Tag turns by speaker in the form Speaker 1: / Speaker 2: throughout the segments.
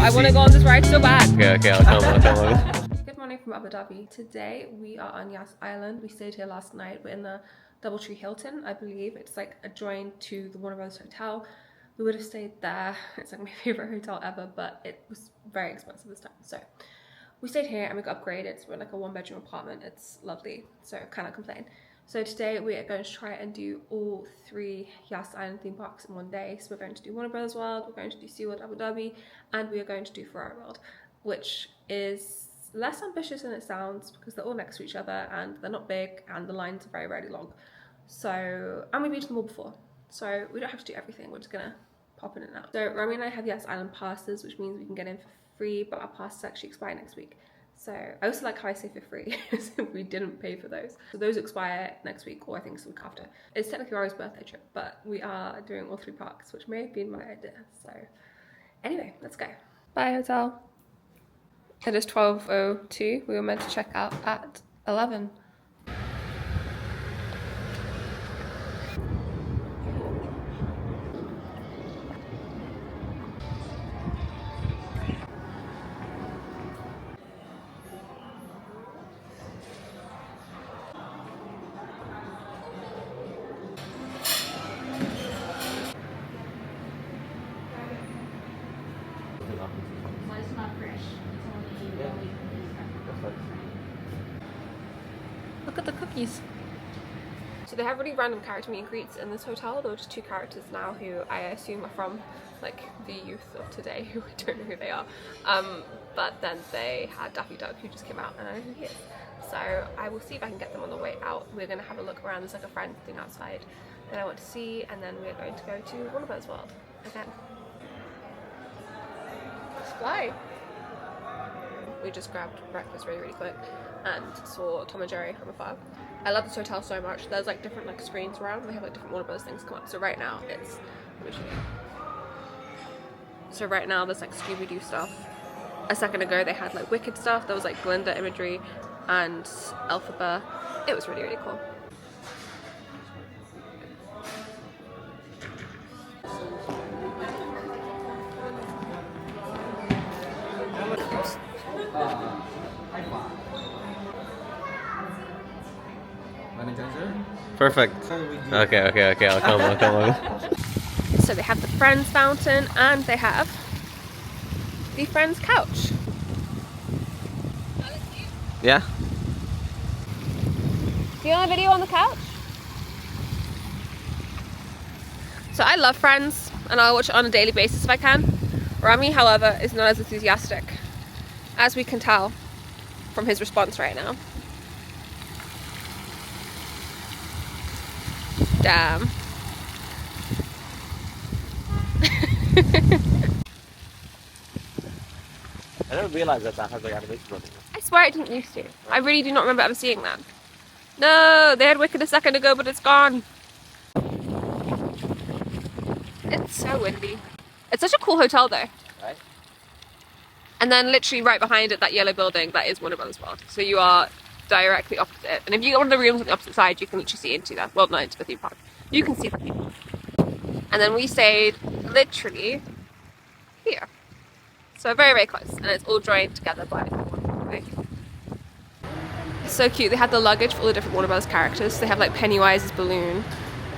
Speaker 1: I want to go on this ride so bad.
Speaker 2: Okay, I'll come.
Speaker 1: Good morning from Abu Dhabi. Today we are on Yas Island. We stayed here last night. We're in the Doubletree Hilton, I believe. It's like adjoined to the Warner Brothers Hotel. We would have stayed there. It's like my favorite hotel ever, but it was very expensive this time. So we stayed here and we got upgraded. So we're in like a 1-bedroom apartment. It's lovely, so cannot complain. So today we are going to try and do all 3 Yas Island theme parks in one day. So we're going to do Warner Brothers World, we're going to do SeaWorld Abu Dhabi, and we are going to do Ferrari World, which is less ambitious than it sounds because they're all next to each other and they're not big and the lines are very, very long. So, and we've been to them all before. So we don't have to do everything, we're just gonna pop in and out. So Rami and I have Yas Island passes, which means we can get in for free, but our passes actually expire next week. So I also like how I say for free, we didn't pay for those. So those expire next week, or I think it's the week after. It's technically Rami's birthday trip, but we are doing all 3 parks, which may have been my idea. So anyway, let's go. Bye, hotel. It is 12:02. We were meant to check out at 11.
Speaker 3: It's not fresh. It's only
Speaker 1: Look at the cookies. So they have really random character meet and greets in this hotel. There were just 2 characters now who I assume are from like the youth of today, who I don't know who they are. But then they had Daffy Duck, who just came out, and I know who he is. So I will see if I can get them on the way out. We're going to have a look around. There's like a friend thing outside that I want to see, and then we're going to go to Warner Brothers World again. Let's fly. We just grabbed breakfast really quick and saw Tom and Jerry from afar. I love this hotel so much. There's like different like screens around. They have like different Warner Brothers things come up. So right now it's, let me show you. So right now there's like Scooby-Doo stuff. A second ago they had like Wicked stuff. There was like Glinda imagery and Elphaba. It was really, really cool.
Speaker 2: Perfect. Okay, I'll come.
Speaker 1: So they have the Friends fountain and they have the Friends couch.
Speaker 2: Yeah?
Speaker 1: Do you want a video on the couch? So I love Friends and I'll watch it on a daily basis if I can. Rami, however, is not as enthusiastic, as we can tell from his response right now. Damn.
Speaker 2: I didn't realize that has like animation running.
Speaker 1: I swear it didn't used to. I really do not remember ever seeing that. No, they had Wicked a second ago, but it's gone. It's so windy. It's such a cool hotel though.
Speaker 2: Right?
Speaker 1: And then literally right behind it, that yellow building, that is Warner Brothers World. So you are directly opposite. And if you go one of the rooms on the opposite side, you can literally see into that. Well, not into the theme park. You can see the people. And then we stayed literally here. So very, very close. And it's all joined together by one thing. It's so cute. They had the luggage for all the different Warner Brothers characters. They have like Pennywise's balloon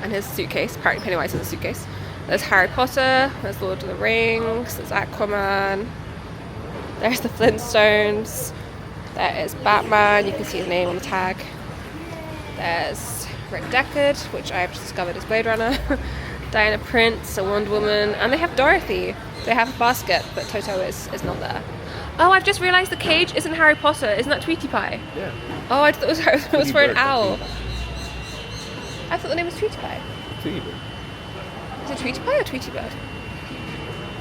Speaker 1: and his suitcase. Apparently Pennywise has a suitcase. There's Harry Potter, there's Lord of the Rings, there's Aquaman, there's the Flintstones, there is Batman, you can see his name on the tag. There's Rick Deckard, which I've just discovered is Blade Runner, Diana Prince, a Wonder Woman, and they have Dorothy. They have a basket, but Toto is not there. Oh, I've just realised the cage isn't Harry Potter, isn't that Tweety Pie?
Speaker 2: Yeah.
Speaker 1: Oh, I thought it was for an owl. I thought the name was Tweety Pie.
Speaker 2: Tweety Bird.
Speaker 1: Is it Tweety Pie or Tweety Bird?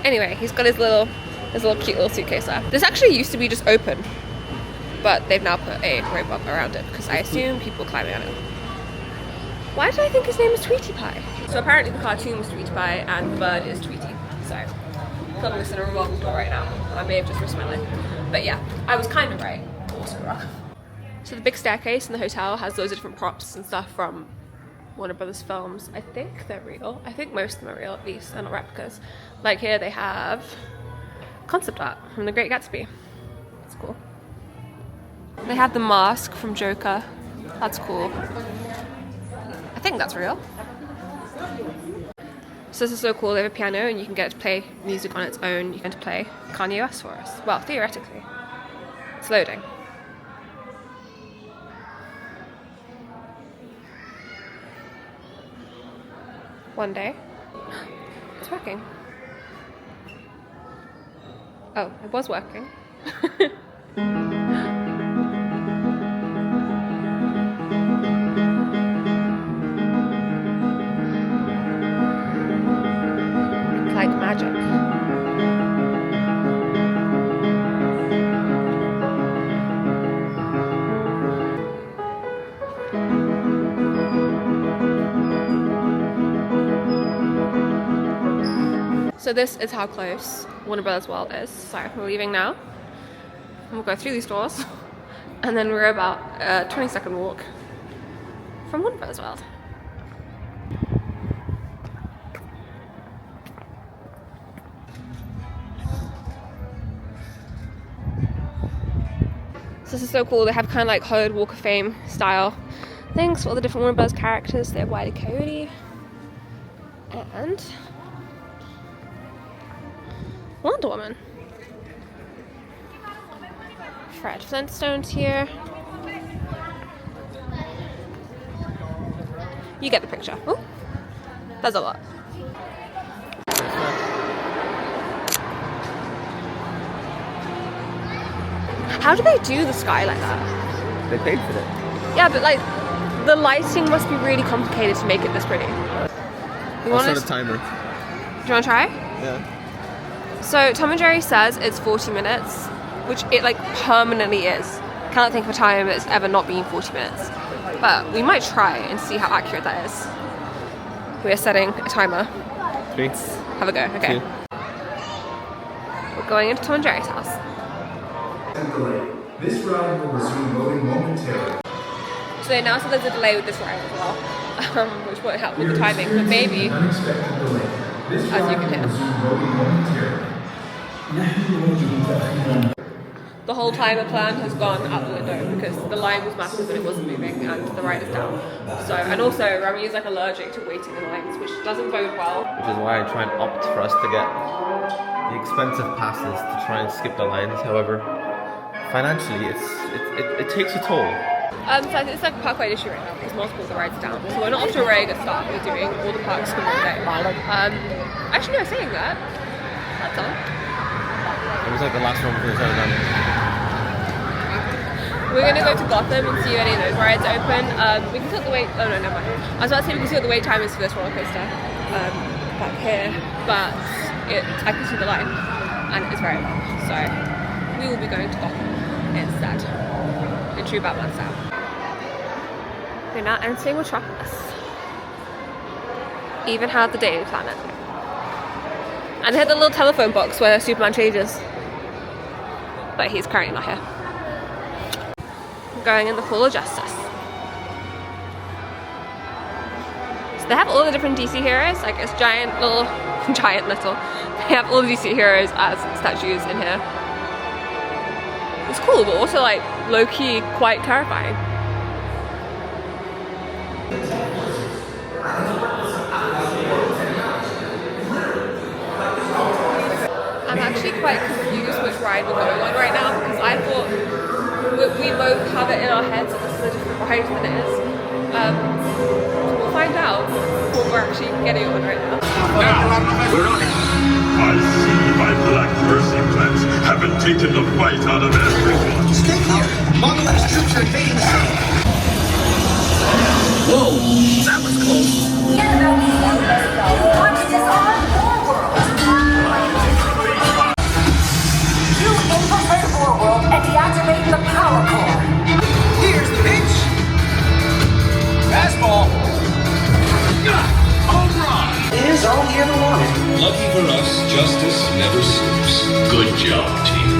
Speaker 1: Anyway, he's got his little cute little suitcase there. This actually used to be just open, but they've now put a rope around it because I assume people climbing on it. Why did I think his name was Tweety Pie? So apparently the cartoon was Tweety Pie and the bird is Tweety. So I'm this in a revolving door right now. I may have just risked my life. But yeah, I was kind of right, also wrong. So the big staircase in the hotel has loads of different props and stuff from Warner Brothers films. I think they're real. I think most of them are real, at least. They're not replicas. Like here they have concept art from The Great Gatsby. It's cool. They have the mask from Joker. That's cool. I think that's real. So this is so cool. They have a piano and you can get it to play music on its own. You can to play Kanye West for us. Well, theoretically. It's loading. One day. It's working. Oh, it was working. It's like magic. So this is how close Warner Brothers World is. So we're leaving now. We'll go through these doors and then we're about a 20-second walk from Warner Brothers World. So this is so cool. They have kind of like Hollywood Walk of Fame style things for all the different Warner Brothers characters. They have Wile E. Coyote and Wonder Woman. Fred Flintstone's here. You get the picture. Oh, there's a lot. How do they do the sky like that?
Speaker 2: They paid for it.
Speaker 1: Yeah, but like the lighting must be really complicated to make it this pretty. You
Speaker 2: I'll
Speaker 1: want
Speaker 2: set a timer.
Speaker 1: Do you want to try?
Speaker 2: Yeah.
Speaker 1: So Tom and Jerry says it's 40 minutes, which it like permanently is. Cannot think of a time it's ever not been 40 minutes. But we might try and see how accurate that is. We are setting a timer.
Speaker 2: 3.
Speaker 1: Have a go. Okay.
Speaker 2: 2.
Speaker 1: We're going into Tom and Jerry's house.
Speaker 4: This ride will resume loading momentarily.
Speaker 1: So they announced that there's a delay with this ride as well, which won't help with the timing, but maybe,
Speaker 4: Unexpected delay. This
Speaker 1: as you
Speaker 4: ride
Speaker 1: can
Speaker 4: will
Speaker 1: hear.
Speaker 4: resume loading momentarily.
Speaker 1: The whole timer plan has gone out the window because the line was massive and it wasn't moving and the ride is down. So, and also Rami is like allergic to waiting in lines, which doesn't bode well.
Speaker 2: Which is why I try and opt for us to get the expensive passes to try and skip the lines. However, financially, it takes a toll.
Speaker 1: So it's like a park-wide issue right now because multiple of the rides are down. So we're not off to a very good start. We're doing all the parks for one day. Actually, no, saying that, that's on.
Speaker 2: It was like the last one before the shutdown.
Speaker 1: We're gonna go to Gotham and see if any of those rides open. We can see what the wait. Oh no, never mind. I was about to say we can see what the wait time is for this roller coaster back here, but I can see the line and it's very long. So we will be going to Gotham instead. In true Batman style. We're now entering Metropolis. Even have the Daily Planet. And they had the little telephone box where Superman changes. But he's currently not here. We're going in the Hall of Justice. So they have all the different DC heroes, like it's giant little. They have all the DC heroes as statues in here. It's cool, but also like low-key quite terrifying. I'm actually quite confused which ride we're going on right now because I thought we both have it in our heads that this is a different ride than it is. So we'll find out what we're actually getting on right now.
Speaker 5: We're on it. I see my black mercy plans haven't taken the fight out of everyone.
Speaker 6: Stay clear. Monolith's troops are invading the city.
Speaker 5: Whoa, that was close.
Speaker 6: Get about these monoliths. Watch this on Warworld. You infiltrate Warworld and deactivate the power core. Here's the pitch.
Speaker 5: Fastball. Home run.
Speaker 6: It is all he ever wanted.
Speaker 5: Lucky for us, justice never sleeps. Good job, team.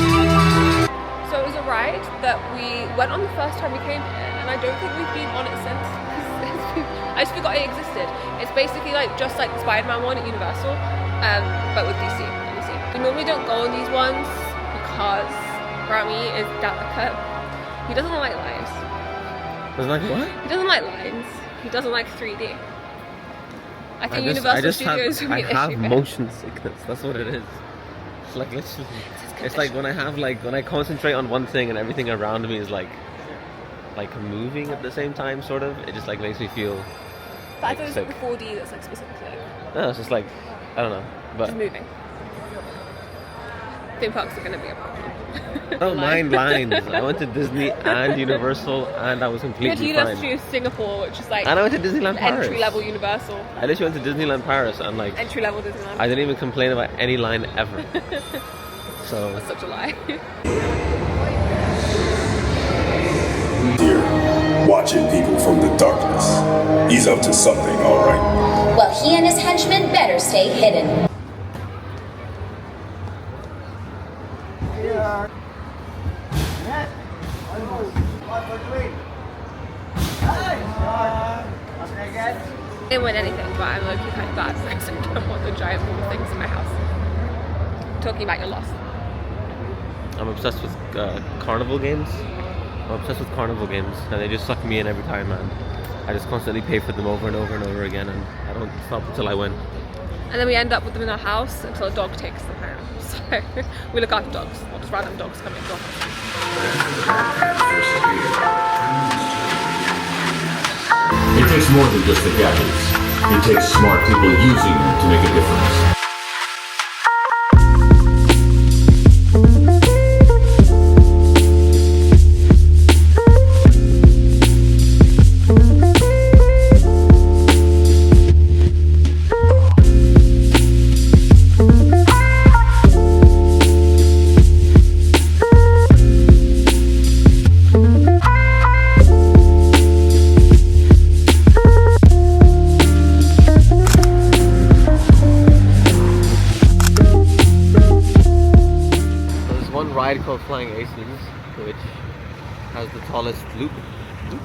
Speaker 1: So it was a ride that we went on the first time we came here, and I don't think we've been on it since. I just forgot it existed. It's basically like just like the Spider-Man one at Universal, but with DC. Let me see. We normally don't go on these ones because Rami is delicate. He doesn't like lines.
Speaker 2: Doesn't like what?
Speaker 1: He doesn't like lines. He doesn't like 3D. I think Universal Studios would
Speaker 2: I
Speaker 1: be an
Speaker 2: have
Speaker 1: issue for him.
Speaker 2: motion sickness. That's what it is. It's like literally. It's like when I have when I concentrate on one thing and everything around me is like moving at the same time, sort of. It just like makes me feel.
Speaker 1: But I
Speaker 2: like
Speaker 1: thought it was
Speaker 2: sick.
Speaker 1: like the 4D that's like specifically like
Speaker 2: No, it's just like I don't know, but
Speaker 1: just moving. Theme parks are going to be a problem.
Speaker 2: I don't mind lines. I went to Disney and Universal, and I was
Speaker 1: We went to
Speaker 2: completely
Speaker 1: Universal
Speaker 2: fine.
Speaker 1: Studios Singapore, which is like
Speaker 2: And I went to Disneyland Paris.
Speaker 1: entry level Universal,
Speaker 2: I literally went to Disneyland Paris, and like
Speaker 1: entry level Disneyland.
Speaker 2: I didn't even complain about any line ever. So
Speaker 1: That's such a lie.
Speaker 7: Here, watching people from the darkness. He's up to something, all right.
Speaker 8: Well, he and his henchmen better stay hidden.
Speaker 1: I didn't win anything, but I'm low-key kind of bad because I don't want the giant ball things in my house. Talking about your loss.
Speaker 2: I'm obsessed with carnival games. I'm obsessed with carnival games, and they just suck me in every time, and I just constantly pay for them over and over and over again, and I don't stop until I win.
Speaker 1: And then we end up with them in our house until a dog takes them home. So we look after dogs, or just random dogs coming to our house.
Speaker 9: It takes more than just the gadgets. It takes smart people using them to make a difference.
Speaker 2: Ride called Flying Aces, which has the tallest loop.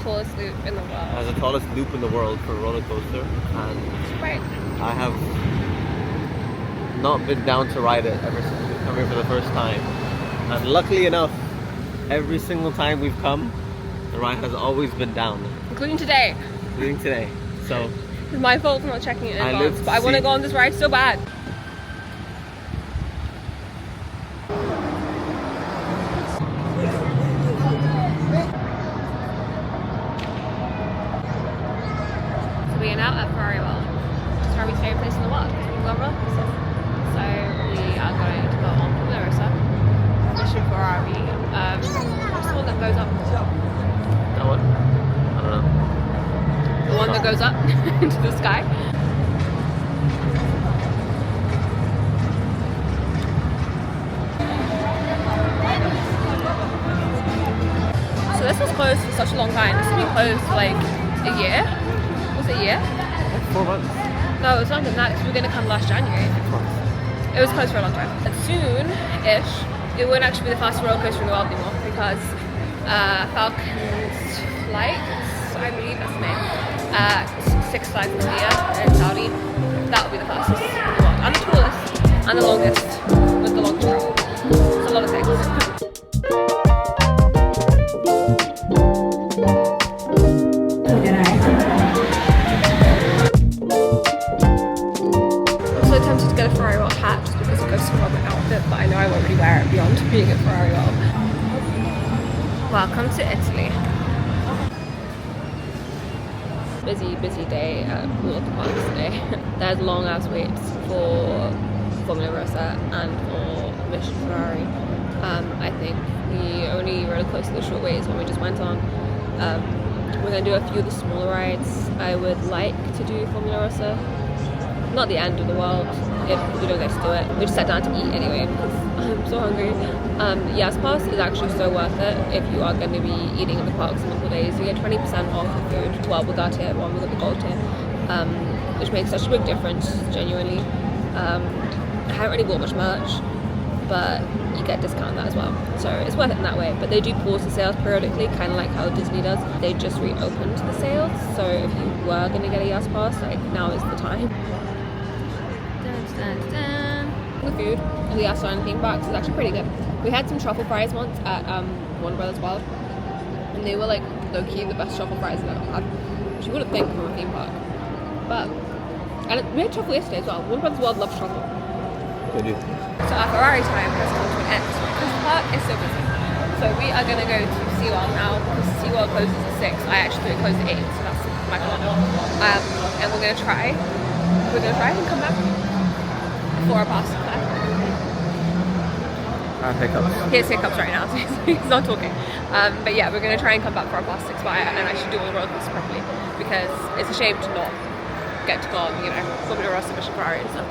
Speaker 1: Tallest loop in the world.
Speaker 2: Has the tallest loop in the world for a roller coaster, and
Speaker 1: Right.
Speaker 2: I have not been down to ride it ever since we've come here for the first time. And luckily enough, every single time we've come, the ride has always been down,
Speaker 1: Including today.
Speaker 2: including today. So
Speaker 1: It's my fault for not checking it in
Speaker 2: I
Speaker 1: advance,
Speaker 2: lived
Speaker 1: but I
Speaker 2: to
Speaker 1: want to
Speaker 2: see-
Speaker 1: go on this ride so bad. So we are now at Ferrari World, which is Rami's favourite place in the world because we've got roller coasters. So we are going to go on Larissa, Mission Ferrari. What's the one that goes up?
Speaker 2: that one, I don't know.
Speaker 1: The one that goes up into the sky. So this was closed for such a long time. This has been closed for like a year. Was it a year?
Speaker 2: 4 months.
Speaker 1: No, it was longer than that because we were going to come last January. It was closed for a long time. And soon-ish, it won't actually be the fastest roller coaster in the world anymore because Falcon's Flights, I believe that's the name, Six Flags India in Saudi, that will be the fastest in the world. And the tallest, and the longest, with the longest rope. It's a lot of things. I'm so tempted to get a Ferrari World hat just because it goes so well with my outfit, but I know I won't really wear it beyond being at Ferrari World. Welcome to Italy. Busy day at all of the parks today. There's long ass waits for Formula Rossa and for Mission Ferrari. I think the only roller coaster the short wait is when we just went on. We're going to do a few of the smaller rides. I would like to do Formula Rossa. Not the end of the world if we don't get to do it. We just sat down to eat anyway because I'm so hungry. Yas Pass is actually so worth it if you are going to be eating in the parks multiple days. You get 20% off the food, 12 with our tier, 1 with the gold tier, which makes such a big difference, genuinely. I haven't really bought much merch, but you get discount on that as well. So it's worth it in that way. But they do pause the sales periodically, kind of like how Disney does. They just reopened the sales, so if you were going to get a Yas Pass, like now is the time. The food at the Yas Island theme parks is actually pretty good. We had some truffle fries once at Warner Brothers World, and they were like low-key the best truffle fries I've ever had, which you wouldn't think from a theme park. But we had truffle yesterday as well. Warner Brothers World loves truffle.
Speaker 2: They do.
Speaker 1: So our Ferrari time has come to an end because the park is so busy. So we are going to go to SeaWorld now because SeaWorld closes at 6. I actually closed at 8, so that's my fault. And we're going to try and come back before our pasta class.
Speaker 2: I have hiccups.
Speaker 1: He has hiccups right now, so he's not talking. But yeah, we're going to try and come back for our pasta expire, and I should do all the road this properly because it's a shame to not get to go on, you know, Formula Rossa, Mission Ferrari and stuff.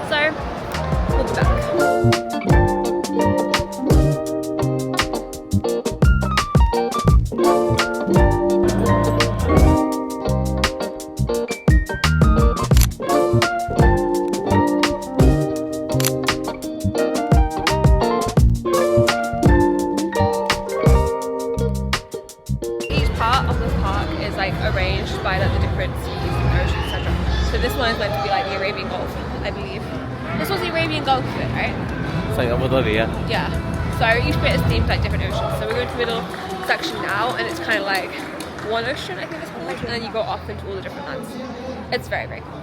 Speaker 1: So, we'll be back. Arranged by like the different seas and oceans, etc. So this one is meant to be like the Arabian Gulf, I believe. This was the Arabian Gulf bit, right?
Speaker 2: It's like Abu Dhabi, yeah.
Speaker 1: Yeah. So each bit is themed like different oceans. So we're going to the middle section now, and it's kind of like one ocean, I think it's called, and then you go off into all the different lands. It's very, very cool.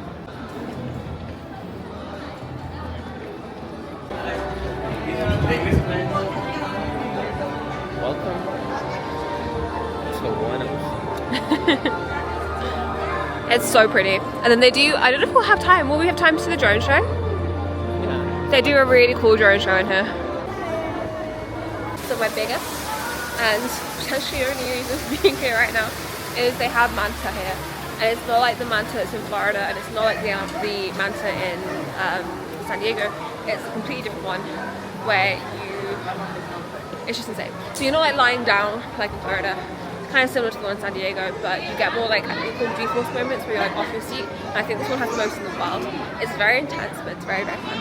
Speaker 2: Welcome to Buenos.
Speaker 1: It's so pretty. And then they do, I don't know if we'll have time. Will we have time to see the drone show?
Speaker 2: Yeah.
Speaker 1: They do a really cool drone show in here. So my biggest and potentially only reason for being here right now is they have manta here. And it's not like the manta that's in Florida, and it's not like the manta in San Diego. It's a completely different one where it's just insane. So you're not like lying down like in Florida. Kind of similar to the one in San Diego, but you get more like I think called G-force moments where you're like off your seat. And I think this one has most in the world. It's very intense, but it's very, very fun.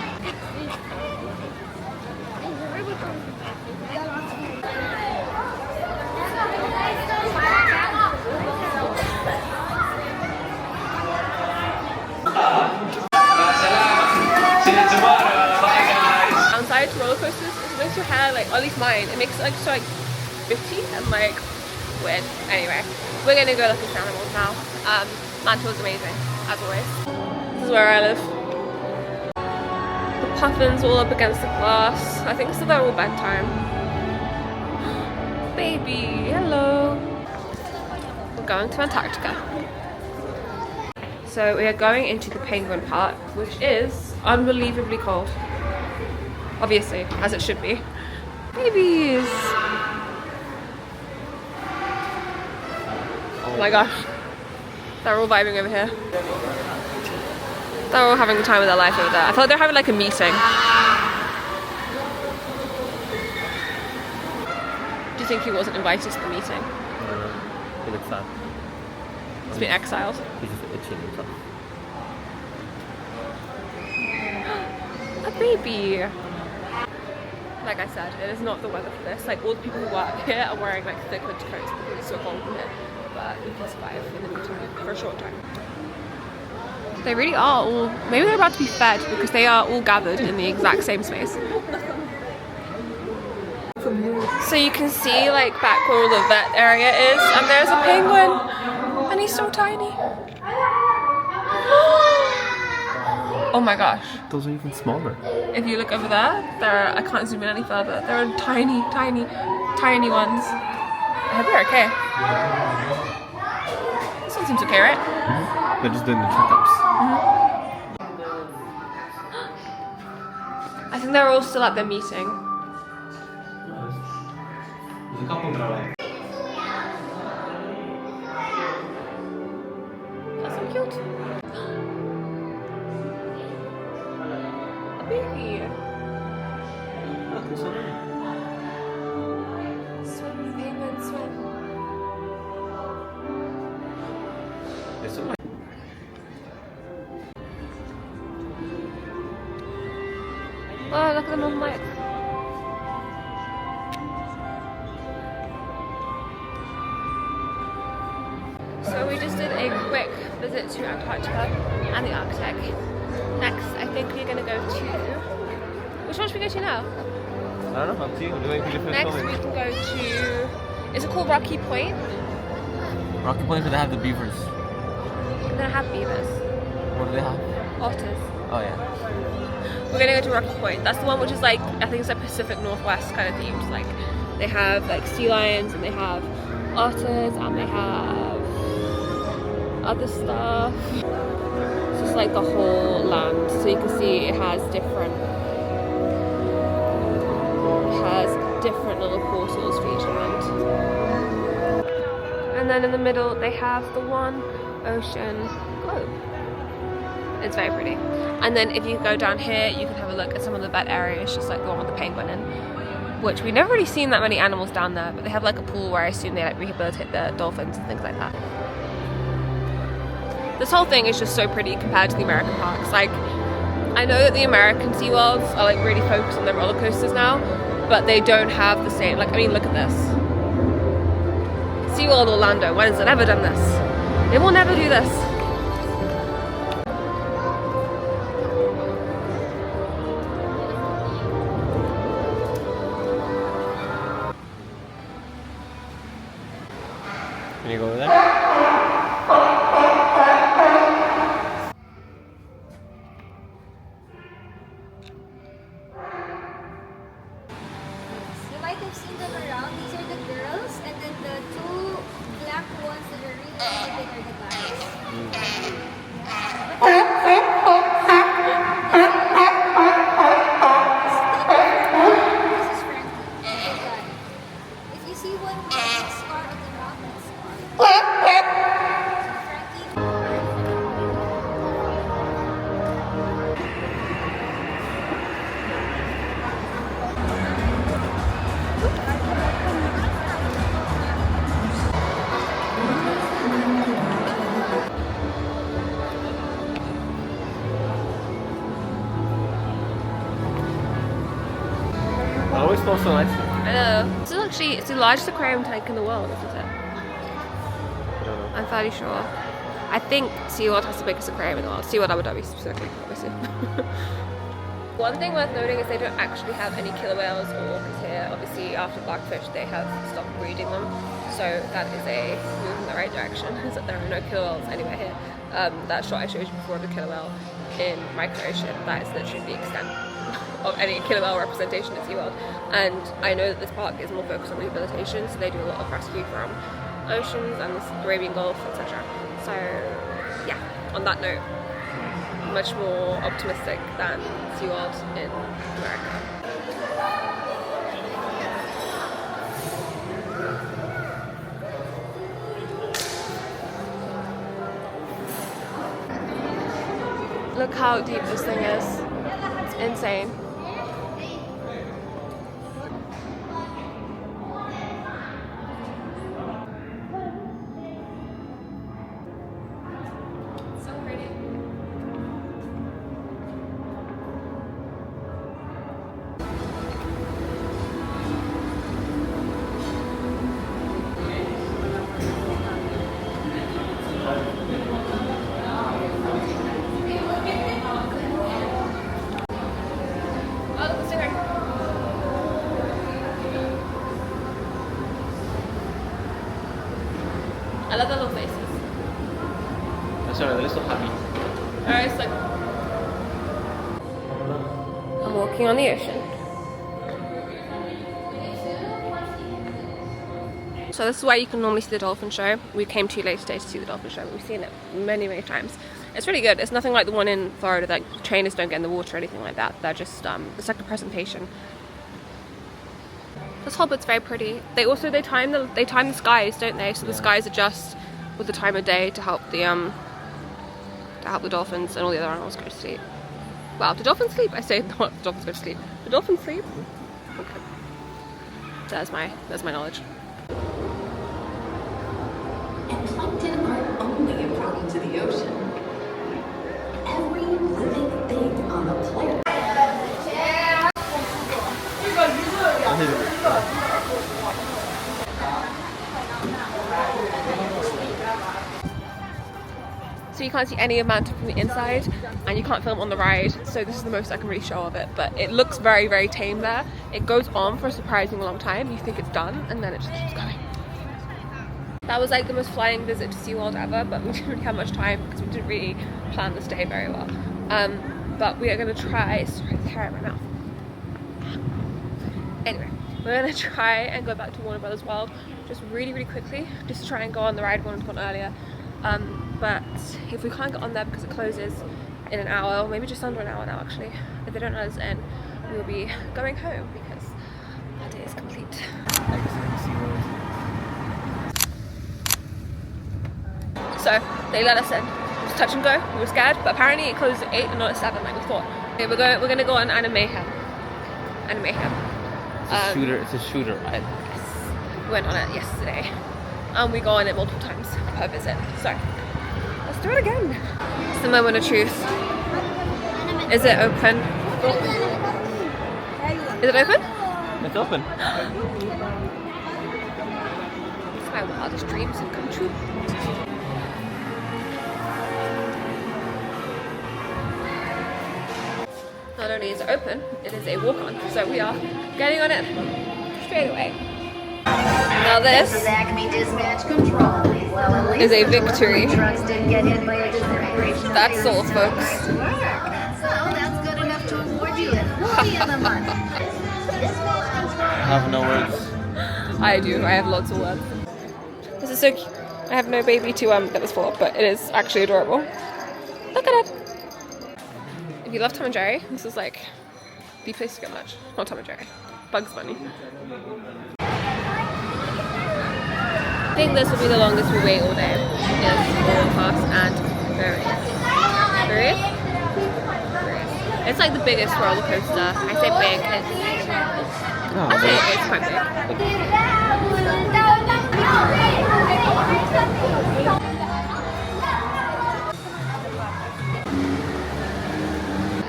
Speaker 1: Downside to roller coasters is it makes your hair like, or at least mine, it makes it like so like 50 and like weird. Anyway, we're gonna go look at the animals now. Manto's amazing, as always. This is where I live. The puffins all up against the glass. I think so they're all bedtime. Baby, hello. We're going to Antarctica. So we are going into the penguin part, which is unbelievably cold. Obviously, as it should be. Babies! Oh my gosh, they're all vibing over here. They're all having the time of their life over there. I feel like they're having like a meeting. Do you think he wasn't invited to the meeting?
Speaker 2: He looks sad.
Speaker 1: He's been exiled.
Speaker 2: He's just itching and stuff.
Speaker 1: A baby! Like I said, it is not the weather for this. Like all the people who work here are wearing like thick winter coats because it's so cold in here. But we can survive in the meantime for a short time. They really are all, maybe they're about to be fed because they are all gathered in the exact same space. So you can see like back where all the vet area is, and there's a penguin, and he's so tiny. Oh my gosh.
Speaker 2: Those are even smaller.
Speaker 1: If you look over there, I can't zoom in any further. There are tiny, tiny, tiny ones. I hope they're okay. This one seems okay, right?
Speaker 2: Mm-hmm. They're just doing the checkups.
Speaker 1: I think they're all still at their meeting.
Speaker 2: There's a couple that are like...
Speaker 1: That's so cute. A baby.
Speaker 2: Look, there's so many.
Speaker 1: Swim, penguin, swim.
Speaker 2: There's so much.
Speaker 1: Oh, look at them on lights. So we just did a quick visit to Antarctica and the Arctic. Next, I think we're going to go to Which one should we go to now?
Speaker 2: I don't know, up to you. Do anything different?
Speaker 1: Next we can go to, is it called Rocky Point?
Speaker 2: Rocky Point, do they have the beavers?
Speaker 1: They don't have beavers.
Speaker 2: What do they have?
Speaker 1: Otters.
Speaker 2: Oh yeah.
Speaker 1: We're gonna go to Rocky Point. That's the one which is like, I think it's like Pacific Northwest kind of themed. Like they have like sea lions and they have otters and they have other stuff. It's just like the whole land. So you can see it has different little portals for each land. And then in the middle they have the one ocean globe. It's very pretty. And then if you go down here, you can have a look at some of the bed areas, just like the one with the penguin in, which we've never really seen that many animals down there, but they have like a pool where I assume they like rehabilitate the dolphins and things like that. This whole thing is just so pretty compared to the American parks. Like, I know that the American SeaWorlds are like really focused on their roller coasters now, but they don't have the same, like, I mean, look at this. SeaWorld Orlando, when has it ever done this? They will never do this.
Speaker 2: Can you go over there?
Speaker 3: You might have seen them around. These are the girls, and then the two black ones that are really big are the guys. This is Frankie, the guy. If you see one scar on the mouth, that's Scar.
Speaker 2: I always thought so nice.
Speaker 1: I know. This is actually, it's the largest aquarium tank in the world, isn't it?
Speaker 2: I don't know.
Speaker 1: I'm fairly sure. I think SeaWorld has the biggest aquarium in the world. SeaWorld Abu Dhabi specifically, obviously. One thing worth noting is they don't actually have any killer whales or orcas here. Obviously, after Blackfish, they have stopped breeding them. So that is a move in the right direction, is that there are no killer whales anywhere here. That shot I showed you before of the killer whale in Micro-Ocean, that is literally the extent of any killer whale representation at SeaWorld. And I know that this park is more focused on rehabilitation, so they do a lot of rescue from oceans and the Arabian Gulf, etc. So yeah, on that note, much more optimistic than SeaWorld in America. Look how deep this thing is. It's insane. So pretty. I love the little faces.
Speaker 2: That's alright, they're so happy.
Speaker 1: Alright, it's like I'm walking on the ocean. So this is where you can normally see the dolphin show. We came too late today to see the dolphin show, but we've seen it many, many times. It's really good. It's nothing like the one in Florida that trainers don't get in the water or anything like that. They're just, it's like a presentation. This hobbit's very pretty. They time the skies, don't they? So the skies adjust with the time of day to help the dolphins and all the other animals go to sleep. Wow, do dolphins sleep? I say the dolphins go to sleep. Do dolphins sleep? Okay. There's my knowledge.
Speaker 6: And plankton aren't only important to the ocean. Every living thing on the planet.
Speaker 1: so you can't see any amount from the inside, and you can't film on the ride, so this is the most I can really show of it. But it looks very, very tame there. It goes on for a surprisingly long time. You think it's done, and then it just keeps going. That was like the most flying visit to SeaWorld ever, but we didn't really have much time because we didn't really plan this day very well. But we are going to try, sorry, the hair in my mouth. Anyway, we're going to try and go back to Warner Brothers World just really, really quickly, just to try and go on the ride we wanted to go on earlier. But if we can't get on there because it closes in an hour, or maybe just under an hour now actually, if they don't let us in, we'll be going home because our day is complete. So they let us in. It was touch and go. We were scared, but apparently it closed at 8 and not at 7 like we thought. Okay, we're gonna go on Animayhem.
Speaker 2: It's a shooter ride.
Speaker 1: Yes. We went on it yesterday. And we go on it multiple times per visit. So let's do it again. It's the moment of truth. Is it open? Is it open?
Speaker 2: It's open.
Speaker 1: It's my wildest dreams have come true. Not only is it open, it is a walk-on. So we are getting on it straight away. Now this is a victory. That's all, folks.
Speaker 3: So that's good enough to award you Employee of the Month.
Speaker 2: I have no words.
Speaker 1: I do. I have lots of words. This is so cute. I have no baby to get this for, but it is actually adorable. Look at it. If you love Tom and Jerry, this is like the place to go much. Not Tom and Jerry. Bugs Bunny. I think this will be the longest we wait all day. Yes, Royal Pass and Ferrari. It's like the biggest roller coaster. I say big. I say it's quite big.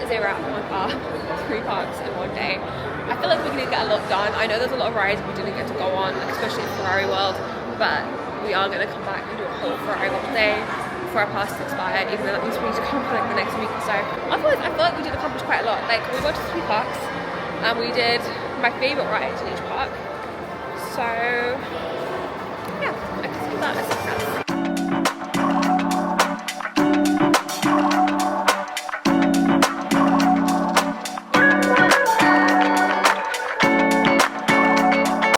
Speaker 1: They were at one bar, 3 parks in one day. I feel like we didn't get a lot done. I know there's a lot of rides we didn't get to go on, like especially Ferrari World, but we are going to come back and do a whole Ferrari World day before our pass expired, even though that means we need to come for like the next week or so. Otherwise, I feel like we did accomplish quite a lot. Like we went to 3 parks and we did my favourite rides in each park. So yeah, I consider that a success.